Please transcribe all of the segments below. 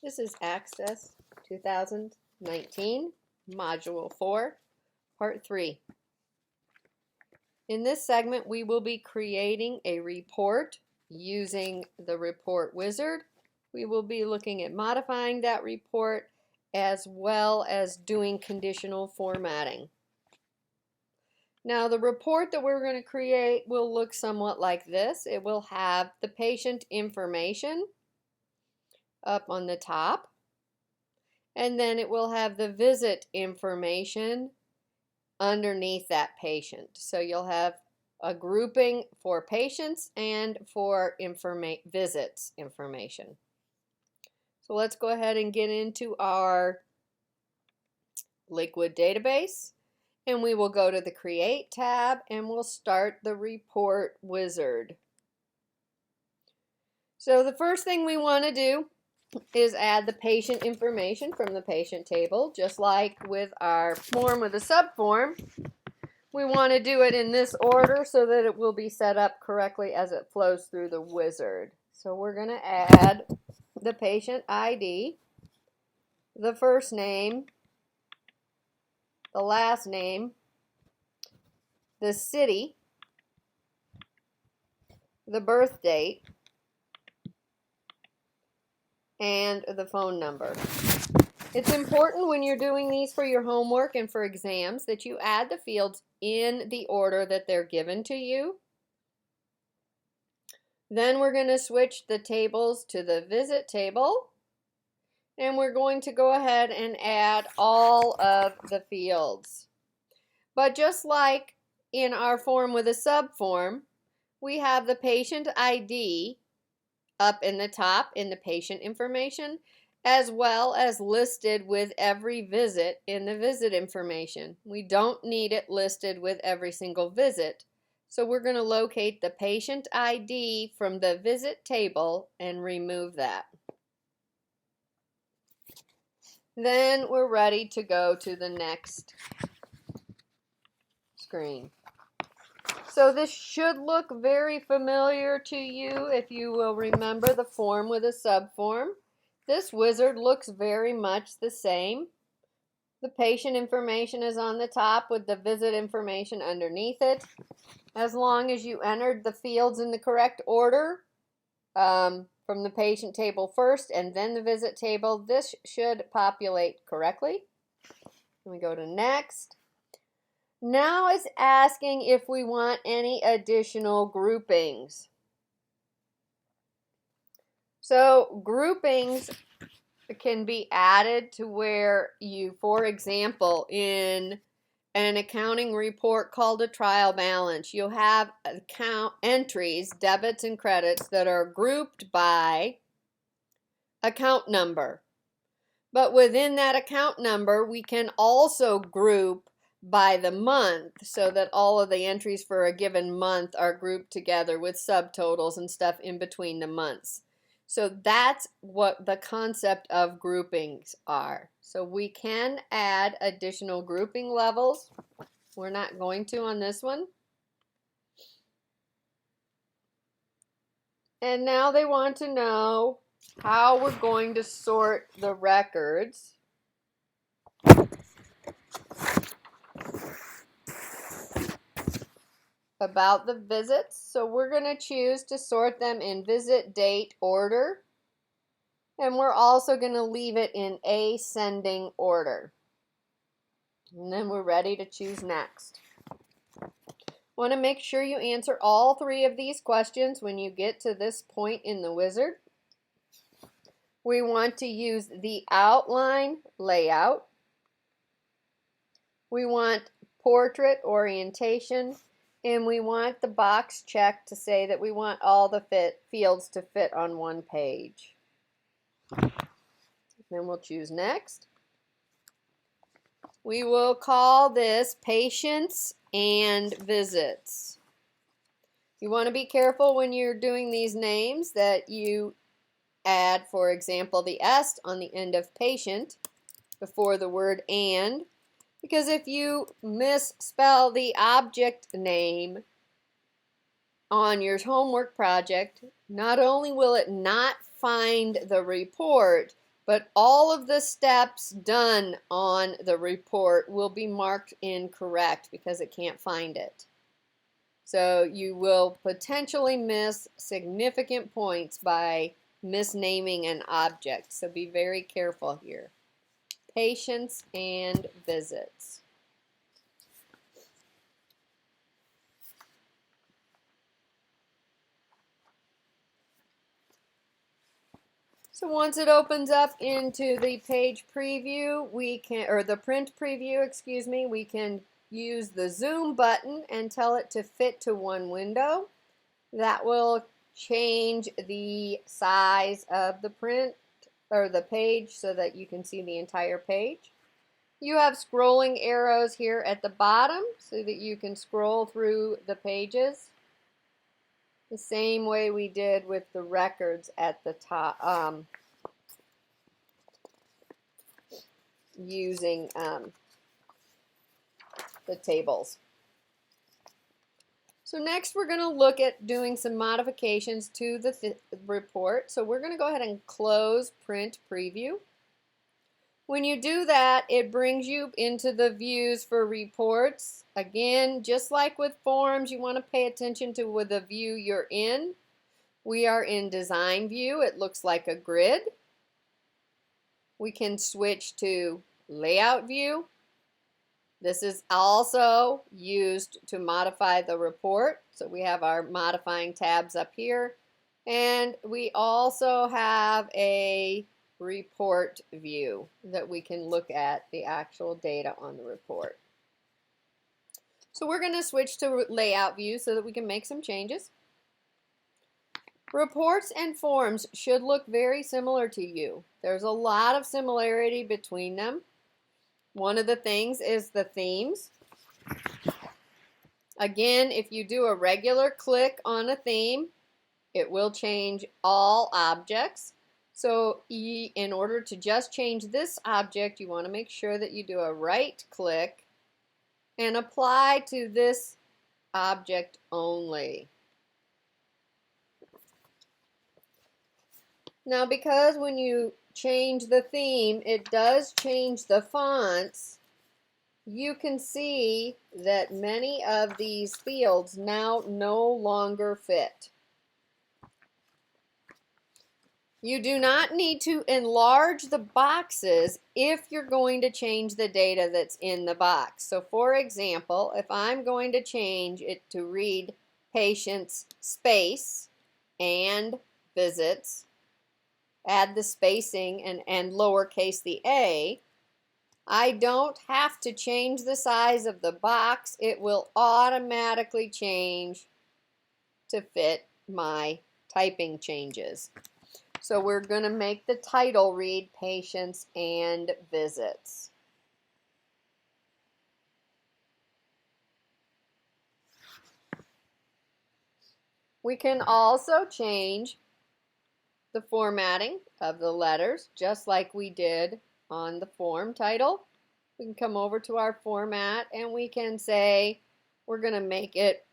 This is Access 2019, Module 4, Part 3. In this segment, we will be creating a report using the ReportWizard. We will be looking at modifying that report as well as doing conditional formatting. Now, the report that we're going to create will look somewhat like this. It will have the patient information up on the top, and then it will have the visit information underneath that patient. So you'll have a grouping for patients and for visits information. So let's go ahead and get into our Liquid database, and we will go to the Create tab and we'll start the ReportWizard. So the first thing we want to do is add the patient information from the patient table. Just like with our form with a subform, we want to do it in this order so that it will be set up correctly as it flows through the wizard. So we're going to add the patient ID, the first name, the last name, the city, the birth date, and the phone number. It's important when you're doing these for your homework and for exams that you add the fields in the order that they're given to you. Then we're going to switch the tables to the visit table, and we're going to go ahead and add all of the fields. But just like in our form with a subform, we have the patient ID up in the top in the patient information, as well as listed with every visit in the visit information. We don't need it listed with every single visit. So we're going to locate the patient ID from the visit table and remove that. Then we're ready to go to the next screen. So this should look very familiar to you if you will remember the form with a subform. This wizard looks very much the same. The patient information is on the top with the visit information underneath it. As long as you entered the fields in the correct order, from the patient table first and then the visit table, this should populate correctly. We go to next. Now it's asking if we want any additional groupings. So groupings can be added to where you, for example, in an accounting report called a trial balance, you'll have account entries, debits and credits, that are grouped by account number. But within that account number, we can also group by the month so that all of the entries for a given month are grouped together with subtotals and stuff in between the months. So that's what the concept of groupings are. So we can add additional grouping levels. We're not going to on this one. And now they want to know how we're going to sort the records. About the visits, so we're going to choose to sort them in visit date order, and we're also going to leave it in ascending order. And then we're ready to choose next. Want to make sure you answer all three of these questions when you get to this point in the wizard. We want to use the outline layout. We want portrait orientation. And we want the box checked to say that we want all the fields to fit on one page. Then we'll choose next. We will call this patients and visits. You want to be careful when you're doing these names that you add, for example, the S on the end of patient before the word and. Because if you misspell the object name on your homework project, not only will it not find the report, but all of the steps done on the report will be marked incorrect because it can't find it. So you will potentially miss significant points by misnaming an object. So be very careful here. Patients and visits. So once it opens up into the page preview, we can, or the print preview, excuse me, we can use the zoom button and tell it to fit to one window. That will change the size of the print or the page so that you can see the entire page. You have scrolling arrows here at the bottom so that you can scroll through the pages the same way we did with the records at the top, using the tables. So next we're going to look at doing some modifications to the report. So we're going to go ahead and close print preview. When you do that, it brings you into the views for reports. Again, just like with forms, you want to pay attention to the view you're in. We are in design view. It looks like a grid. We can switch to layout view. This is also used to modify the report. So we have our modifying tabs up here. And we also have a report view that we can look at the actual data on the report. So we're going to switch to layout view so that we can make some changes. Reports and forms should look very similar to you. There's a lot of similarity between them. One of the things is the themes. Again, if you do a regular click on a theme, it will change all objects. So in order to just change this object, you want to make sure that you do a right click and apply to this object only. Now, because when you change the theme, it does change the fonts, you can see that many of these fields now no longer fit. You do not need to enlarge the boxes if you're going to change the data that's in the box. So for example, if I'm going to change it to read patients space and visits, add the spacing and lowercase the a, I don't have to change the size of the box. It will automatically change to fit my typing changes. So we're going to make the title read patients and visits. We can also change the formatting of the letters just like we did on the form title. We can come over to our format and we can say we're going to make it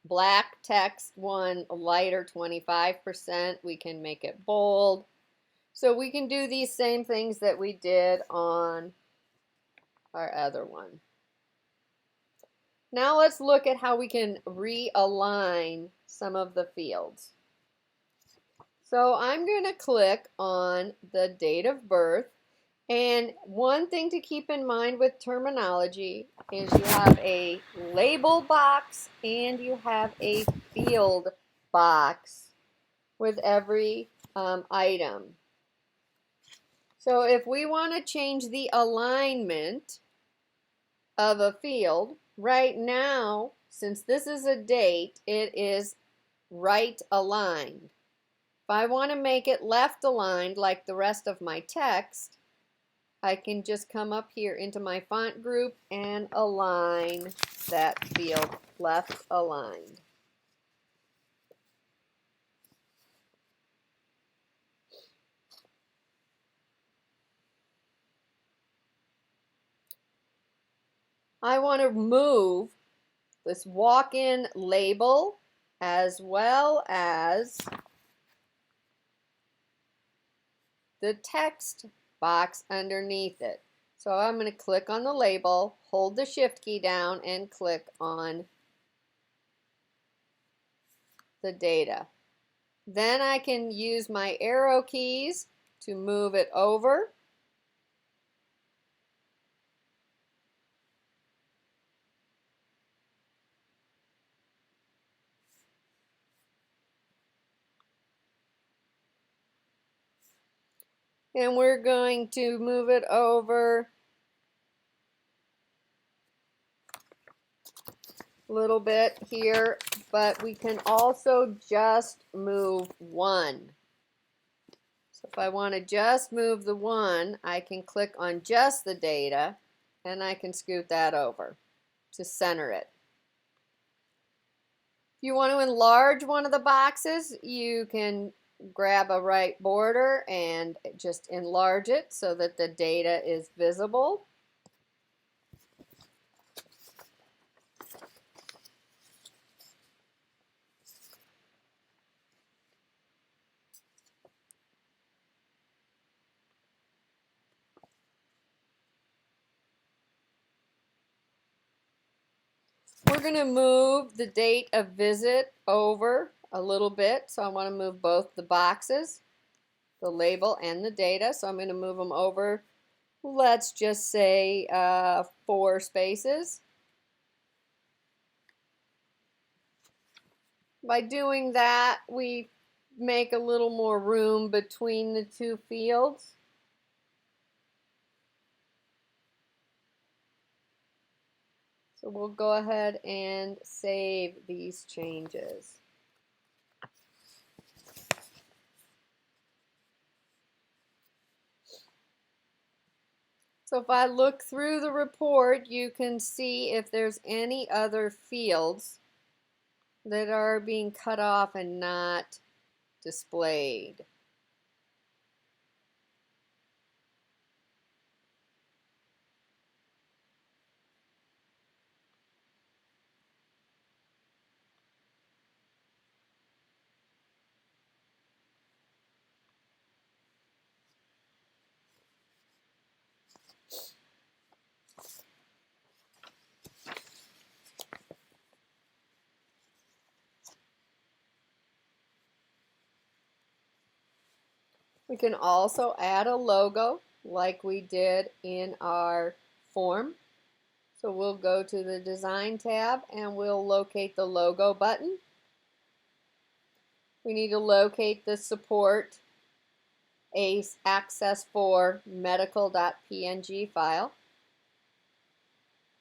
black text 1, lighter 25%. We can make it bold. So we can do these same things that we did on our other one. Now let's look at how we can realign some of the fields. So I'm going to click on the date of birth. And one thing to keep in mind with terminology is you have a label box and you have a field box with every item. So if we want to change the alignment of a field, right now, since this is a date, it is right aligned. If I want to make it left aligned like the rest of my text, I can just come up here into my font group and align that field left aligned. I want to move this walk-in label as well as the text box underneath it. So I'm going to click on the label, hold the Shift key down, and click on the data. Then I can use my arrow keys to move it over. And we're going to move it over a little bit here, but we can also just move one. So if I want to just move the one, I can click on just the data and I can scoot that over to center it. If you want to enlarge one of the boxes, you can grab a right border and just enlarge it so that the data is visible. We're going to move the date of visit over a little bit. So I want to move both the boxes, the label and the data. So I'm going to move them over, let's just say 4 spaces. By doing that, we make a little more room between the two fields. So we'll go ahead and save these changes. So if I look through the report, you can see if there's any other fields that are being cut off and not displayed. We can also add a logo like we did in our form. So we'll go to the Design tab and we'll locate the logo button. We need to locate the support Access4 medical.png file.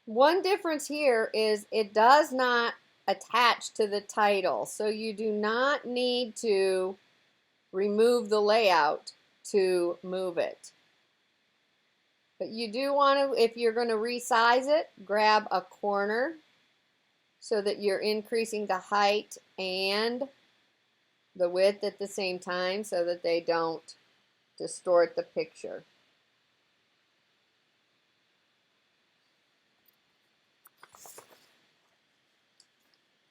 One difference here is it does not attach to the title, so you do not need to remove the layout to move it. But you do want to, if you're going to resize it, grab a corner so that you're increasing the height and the width at the same time so that they don't distort the picture.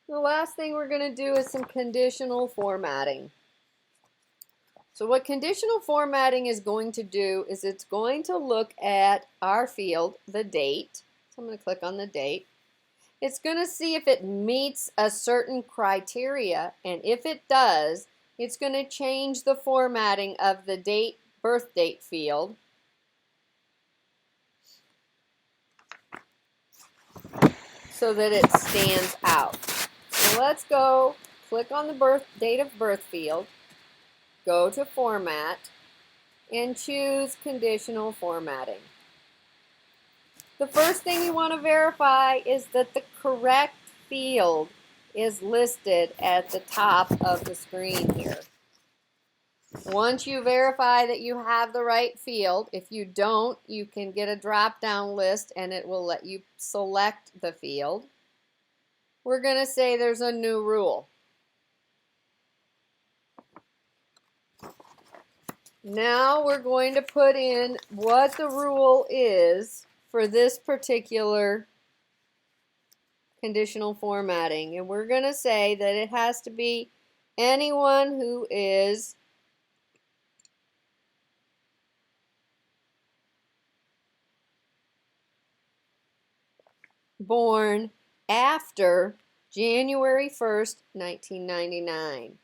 The last thing we're going to do is some conditional formatting. So what conditional formatting is going to do is it's going to look at our field, the date. So I'm going to click on the date. It's going to see if it meets a certain criteria, and if it does, it's going to change the formatting of the date, birth date field. So that it stands out. So let's go click on the date of birth field, go to Format, and choose Conditional Formatting. The first thing you want to verify is that the correct field is listed at the top of the screen here. Once you verify that you have the right field, if you don't, you can get a drop-down list and it will let you select the field. We're going to say there's a new rule. Now we're going to put in what the rule is for this particular conditional formatting. And we're going to say that it has to be anyone who is born after January 1st, 1999.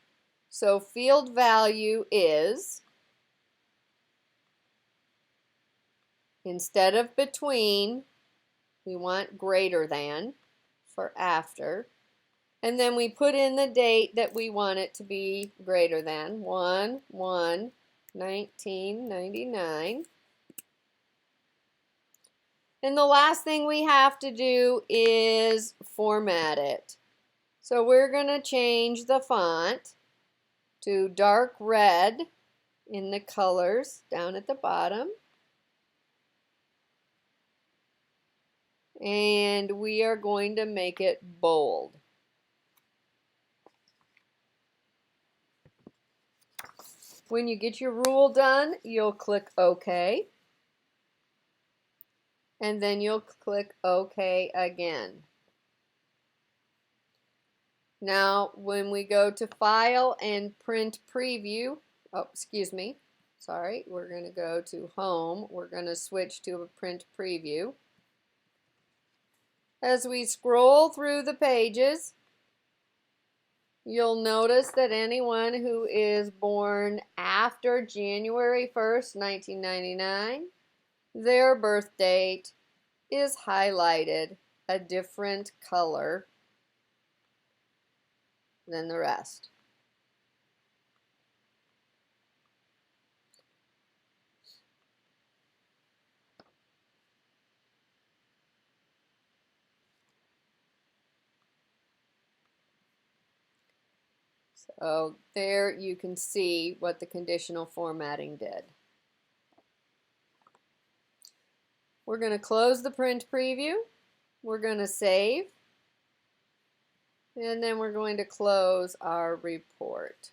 So field value is, instead of between, we want greater than for after. And then we put in the date that we want it to be greater than, 1/1/1999. And the last thing we have to do is format it. So we're going to change the font to dark red in the colors down at the bottom. And we are going to make it bold. When you get your rule done, you'll click OK. And then you'll click OK again. Now, when we go to File and Print Preview, we're going to go to Home. We're going to switch to a Print Preview. As we scroll through the pages, you'll notice that anyone who is born after January 1st, 1999, their birth date is highlighted a different color than the rest. So there you can see what the conditional formatting did. We're going to close the print preview. We're going to save. And then we're going to close our report.